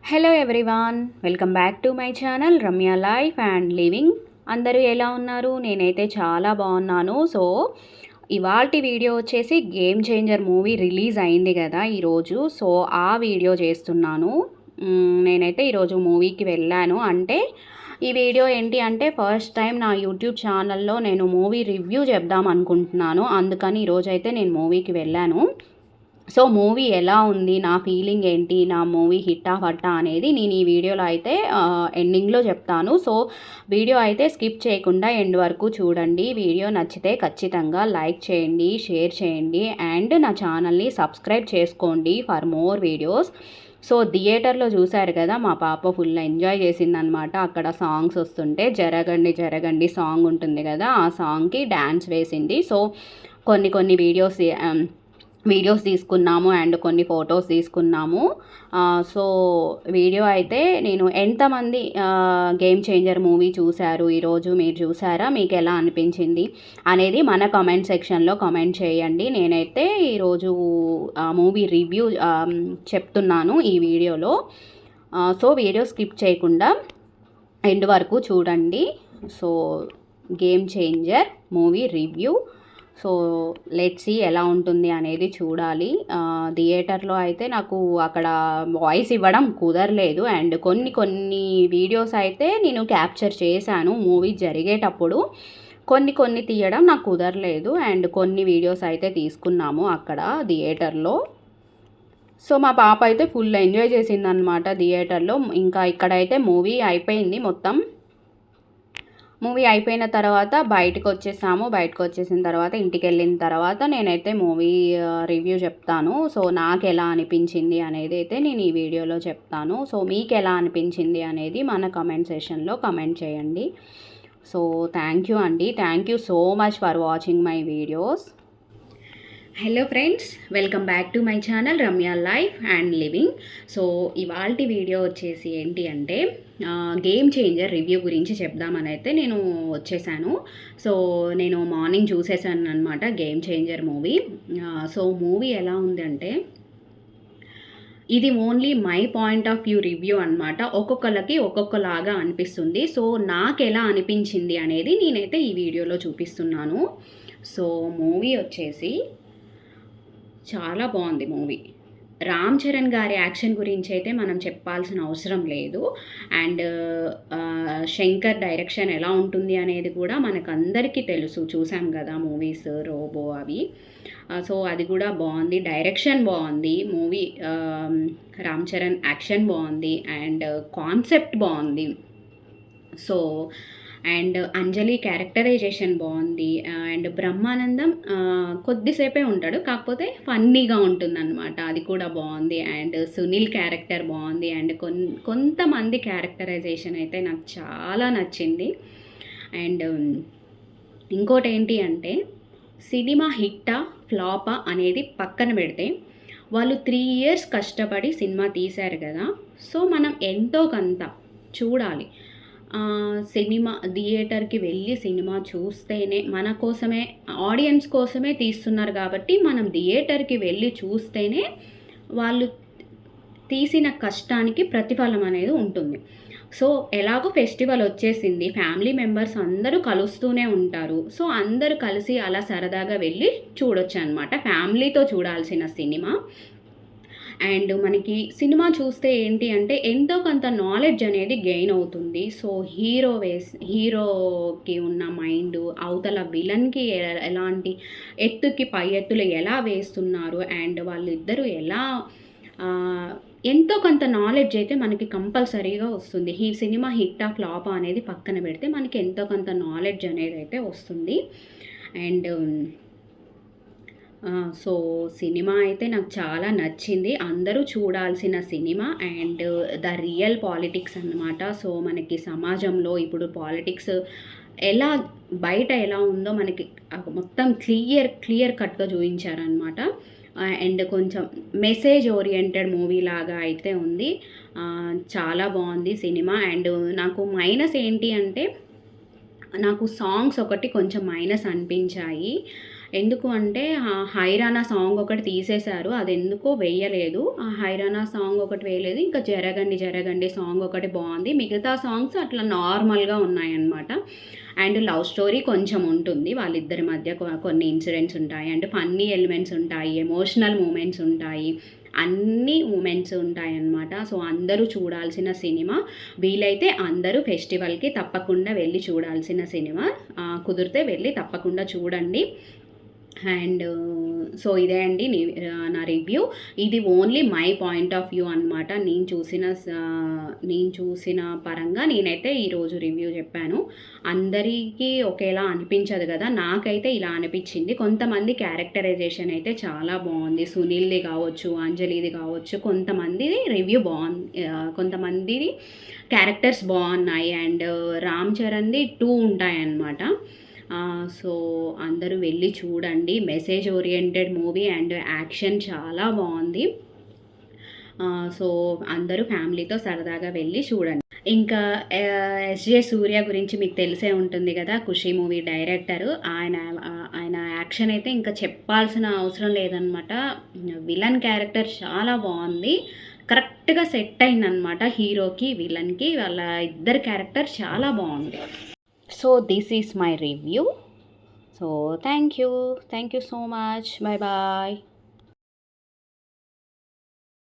Hello everyone, welcome back to my channel Ramya life and living. అందరూ ఎలా ఉన్నారు? నేనైతే చాలా బాగున్నాను. సో ఇవాల్టి వీడియో వచ్చేసి గేమ్ చేంజర్ మూవీ రిలీజ్ అయింది కదా ఈరోజు. సో ఆ వీడియో చేస్తున్నాను. నేనైతే ఈరోజు మూవీకి వెళ్ళాను. అంటే ఈ వీడియో ఏంటి అంటే ఫస్ట్ టైం నా యూట్యూబ్ ఛానల్లో నేను మూవీ రివ్యూ చెప్దాం అనుకుంటున్నాను. అందుకని ఈరోజైతే నేను మూవీకి వెళ్ళాను. సో మూవీ ఎలా ఉంది, నా ఫీలింగ్ ఏంటి, నా మూవీ హిట్టా ఫట్టా అనేది నేను ఈ వీడియోలో అయితే ఎండింగ్లో చెప్తాను. సో వీడియో అయితే స్కిప్ చేయకుండా ఎండ్ వరకు చూడండి. వీడియో నచ్చితే ఖచ్చితంగా లైక్ చేయండి, షేర్ చేయండి అండ్ నా ఛానల్ని సబ్స్క్రైబ్ చేసుకోండి ఫర్ మోర్ వీడియోస్. సో థియేటర్లో చూశారు కదా, మా పాప ఫుల్ ఎంజాయ్ చేసిందనమాట. అక్కడ సాంగ్స్ వస్తుంటే జరగండి జరగండి సాంగ్ ఉంటుంది కదా, ఆ సాంగ్కి డ్యాన్స్ వేసింది. సో కొన్ని వీడియోస్ తీసుకున్నాము అండ్ కొన్ని ఫొటోస్ తీసుకున్నాము. సో వీడియో అయితే నేను ఎంతమంది గేమ్ చేంజర్ మూవీ చూశారు ఈరోజు, మీరు చూసారా, మీకు ఎలా అనిపించింది అనేది మన కామెంట్ సెక్షన్లో కామెంట్ చేయండి. నేనైతే ఈరోజు మూవీ రివ్యూ చెప్తున్నాను ఈ వీడియోలో. సో వీడియో స్కిప్ చేయకుండా ఎండ్ వరకు చూడండి. So Game Changer movie review. So let's see ఎలా ఉంటుంది అనేది చూడాలి. థియేటర్లో అయితే నాకు అక్కడ వాయిస్ ఇవ్వడం కుదరలేదు అండ్ కొన్ని వీడియోస్ అయితే నేను క్యాప్చర్ చేశాను మూవీ జరిగేటప్పుడు. కొన్ని తీయడం నాకు కుదరలేదు అండ్ కొన్ని వీడియోస్ అయితే తీసుకున్నాము అక్కడ థియేటర్లో. సో మా పాప అయితే ఫుల్ ఎంజాయ్ చేసిందనమాట థియేటర్లో. ఇంకా ఇక్కడైతే మూవీ అయిపోయింది మొత్తం. మూవీ అయిపోయిన తర్వాత బయటకు వచ్చేసిన తర్వాత ఇంటికి వెళ్ళిన తర్వాత నేనైతే మూవీ రివ్యూ చెప్తాను. సో నాకు ఎలా అనిపించింది అనేది అయితే నేను ఈ వీడియోలో చెప్తాను. సో మీకు ఎలా అనిపించింది అనేది మన కామెంట్ సెషన్లో కామెంట్ చేయండి. సో థ్యాంక్ యూ అండి, thank you so much for watching my videos. Hello friends, welcome back to my channel Ramya life and living. So ఇవాల్టి వీడియో వచ్చేసి ఏంటి అంటే గేమ్ చేంజర్ రివ్యూ గురించి చెప్దామని అయితే నేను వచ్చేసాను. సో నేను మార్నింగ్ చూసేసాను అనమాట game Changer movie. So movie ఎలా ఉంది అంటే ఇది only my point of view review అనమాట. ఒక్కొక్కరికి ఒక్కొక్కలాగా అనిపిస్తుంది. సో నాకు ఎలా అనిపించింది అనేది నేనైతే ఈ వీడియోలో చూపిస్తున్నాను. సో మూవీ వచ్చేసి చాలా బాగుంది మూవీ. రామ్ చరణ్ గారి యాక్షన్ గురించి అయితే మనం చెప్పాల్సిన అవసరం లేదు. అండ్ శంకర్ డైరెక్షన్ ఎలా ఉంటుంది అనేది కూడా మనకందరికీ తెలుసు, చూసాం కదా మూవీస్ రోబో అవి. సో అది కూడా బాగుంది, డైరెక్షన్ బాగుంది, మూవీ రామ్ చరణ్ యాక్షన్ బాగుంది అండ్ కాన్సెప్ట్ బాగుంది. సో అండ్ అంజలి క్యారెక్టరైజేషన్ బాగుంది అండ్ బ్రహ్మానందం కొద్దిసేపే ఉంటాడు, కాకపోతే ఫన్నీగా ఉంటుందన్నమాట, అది కూడా బాగుంది. అండ్ సునీల్ క్యారెక్టర్ బాగుంది అండ్ కొంతమంది క్యారెక్టరైజేషన్ అయితే నాకు చాలా నచ్చింది. అండ్ ఇంకోటి ఏంటి అంటే సినిమా హిట్టా ఫ్లాపా అనేది పక్కన పెడితే వాళ్ళు 3 years కష్టపడి సినిమా తీశారు కదా. సో మనం ఎంతో కొంత చూడాలి. సినిమా థియేటర్కి వెళ్ళి సినిమా చూస్తేనే, మన కోసమే, ఆడియన్స్ కోసమే తీస్తున్నారు కాబట్టి మనం థియేటర్కి వెళ్ళి చూస్తేనే వాళ్ళు తీసిన కష్టానికి ప్రతిఫలం అనేది ఉంటుంది. సో ఎలాగో ఫెస్టివల్ వచ్చేసింది, ఫ్యామిలీ మెంబర్స్ అందరూ కలుస్తూనే ఉంటారు. సో అందరూ కలిసి అలా సరదాగా వెళ్ళి చూడొచ్చు అనమాట, ఫ్యామిలీతో చూడాల్సిన సినిమా. అండ్ మనకి సినిమా చూస్తే ఏంటి అంటే ఎంతో కొంత నాలెడ్జ్ అనేది గెయిన్ అవుతుంది. సో హీరోకి ఉన్న మైండ్, అవతల విలన్కి ఎలాంటి ఎత్తుకి పై ఎత్తులు ఎలా వేస్తున్నారు అండ్ వాళ్ళిద్దరూ ఎలా, ఎంతో కొంత నాలెడ్జ్ అయితే మనకి కంపల్సరీగా వస్తుంది. ఈ సినిమా హిట్టా ఫ్లాపా అనేది పక్కన పెడితే మనకి ఎంతో కొంత నాలెడ్జ్ అనేది అయితే వస్తుంది. అండ్ సో సినిమా అయితే నాకు చాలా నచ్చింది, అందరూ చూడాల్సిన cinema. And the real politics అన్నమాట. సో మనకి సమాజంలో ఇప్పుడు పాలిటిక్స్ ఎలా, బయట ఎలా ఉందో మనకి మొత్తం క్లియర్ కట్గా చూపించారనమాట. అండ్ కొంచెం మెసేజ్ ఓరియంటెడ్ మూవీ లాగా అయితే ఉంది. చాలా బాగుంది సినిమా. అండ్ నాకు మైనస్ ఏంటి అంటే నాకు సాంగ్స్ ఒకటి కొంచెం మైనస్ అనిపించాయి. ఎందుకు అంటే 'హైరానా' సాంగ్ ఒకటి తీసేశారు. అదెందుకో వెయ్యలేదు. ఆ 'హైరానా' సాంగ్ ఒకటి వేయలేదు. ఇంకా 'జరగండి జరగండి' సాంగ్ ఒకటి బావుంది. మిగతా సాంగ్స్ అట్లా నార్మల్‌గా ఉన్నాయన్నమాట. అండ్ లవ్ స్టోరీ కొంచెం ఉంటుంది. వాళ్ళిద్దరి మధ్య కొన్ని ఇన్సిడెంట్స్ ఉంటాయి. అండ్ ఫన్నీ ఎలిమెంట్స్ ఉంటాయి. ఎమోషనల్ మూమెంట్స్ ఉంటాయి. అన్ని మూమెంట్స్ ఉంటాయన్నమాట. సో, అందరూ చూడాల్సిన సినిమా. వీలైతే అందరూ ఫెస్టివల్‌కి తప్పకుండా వెళ్లి చూడాల్సిన సినిమా. కుదిరితే వెళ్ళి తప్పకుండా చూడండి. అండ్ సో ఇదే అండి నా రివ్యూ. ఇది only my point of view అనమాట. నేను చూసిన పరంగా నేనైతే ఈరోజు రివ్యూ చెప్పాను. అందరికీ ఒకేలా అనిపించదు కదా, నాకైతే ఇలా అనిపించింది. కొంతమంది క్యారెక్టరైజేషన్ అయితే చాలా బాగుంది. సునీల్ది కావచ్చు, అంజలిది కావచ్చు, కొంతమంది రివ్యూ బాగుంది, కొంతమంది క్యారెక్టర్స్ బాగున్నాయి. అండ్ రామ్ చరణ్ది 2 ఉంటాయన్నమాట. సో అందరూ వెళ్ళి చూడండి. Message oriented movie and action చాలా బాగుంది. సో అందరూ ఫ్యామిలీతో సరదాగా వెళ్ళి చూడండి. ఇంకా ఎస్జే సూర్య గురించి మీకు తెలిసే ఉంటుంది కదా, ఖుషి మూవీ డైరెక్టరు. ఆయన యాక్షన్ అయితే ఇంకా చెప్పాల్సిన అవసరం లేదనమాట. విలన్ క్యారెక్టర్ చాలా బాగుంది. కరెక్ట్గా సెట్ అయిందనమాట హీరోకి విలన్కి. వాళ్ళ ఇద్దరు క్యారెక్టర్ చాలా బాగుంది. So this is my review. So thank you so much. Bye bye.